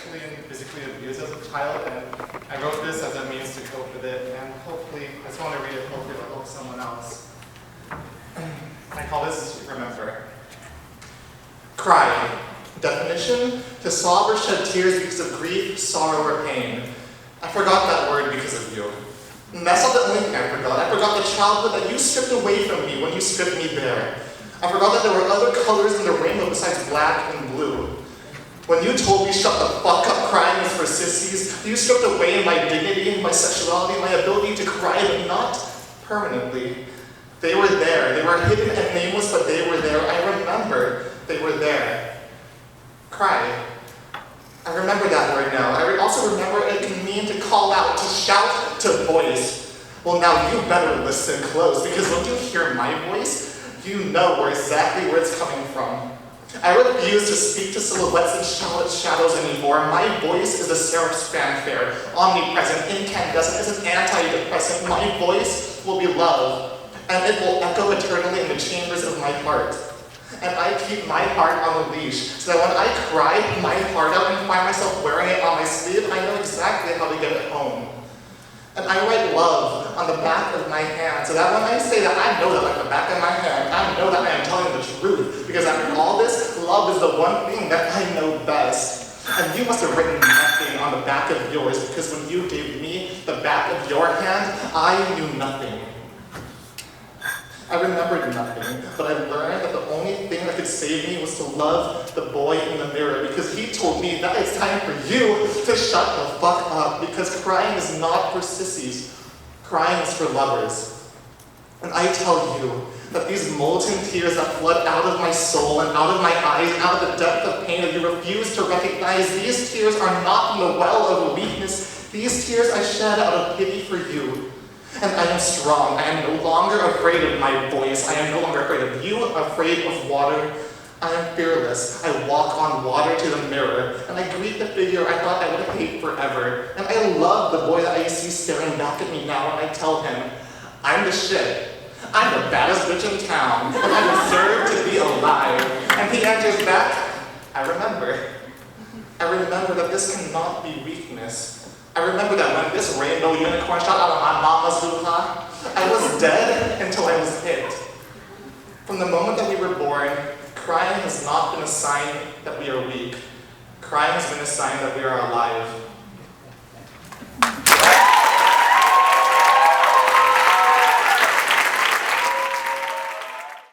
sexually and physically abused as a child, and I wrote this as a means to cope with it, and hopefully, I just want to read it, hopefully it'll help someone else. I call this Remember. Cry. Definition: to sob or shed tears because of grief, sorrow, or pain. I forgot that word because of you. And that's not the only thing I forgot. I forgot the childhood that you stripped away from me when you stripped me bare. I forgot that there were other colors in the rainbow besides black and blue. When you told me shut the fuck up, crying is for sissies, you stripped away my dignity, my sexuality, my ability to cry, but not permanently. They were there. They were hidden and nameless, but they were there. I remember they were there. Cry. I remember that word now. I also remember it can mean to call out, to shout, to voice. Well, now you better listen close, because when you hear my voice, you know exactly where it's coming from. I refuse to speak to silhouettes and shadows anymore. My voice is a seraph's fanfare, omnipresent, incandescent, is an antidepressant. My voice will be love, and it will echo eternally in the chambers of my heart. And I keep my heart on a leash, so that when I cry my heart out and find myself wearing it on my sleeve, I know exactly how to get it home. And I write love on the back of my hand, so that when I say that, I know that like the back of my hand, I know that I am telling the truth. Because after all this, love is the one thing that I know best. And you must have written nothing on the back of yours, because when you gave me the back of your hand, I knew nothing. I remembered nothing, but I learned that the only thing that could save me was to love the boy in the mirror, because he told me that it's time for you to shut the fuck up, because crying is not for sissies, crying is for lovers. And I tell you that these molten tears that flood out of my soul and out of my eyes, out of the depth of pain that you refuse to recognize, these tears are not from the well of weakness. These tears I shed out of pity for you. And I am strong. I am no longer afraid of my voice. I am no longer afraid of you, afraid of water. I am fearless. I walk on water to the mirror, and I greet the figure I thought I would hate forever. And I love the boy that I see staring back at me now, and I tell him, I'm the shit. I'm the baddest bitch in town, and I deserve to be alive. And he answers back, I remember. I remember that this cannot be weakness. I remember that when this rainbow unicorn shot out of my mama's hoo-ha, I was dead until I was hit. From the moment that we were born, crying has not been a sign that we are weak. Crying has been a sign that we are alive.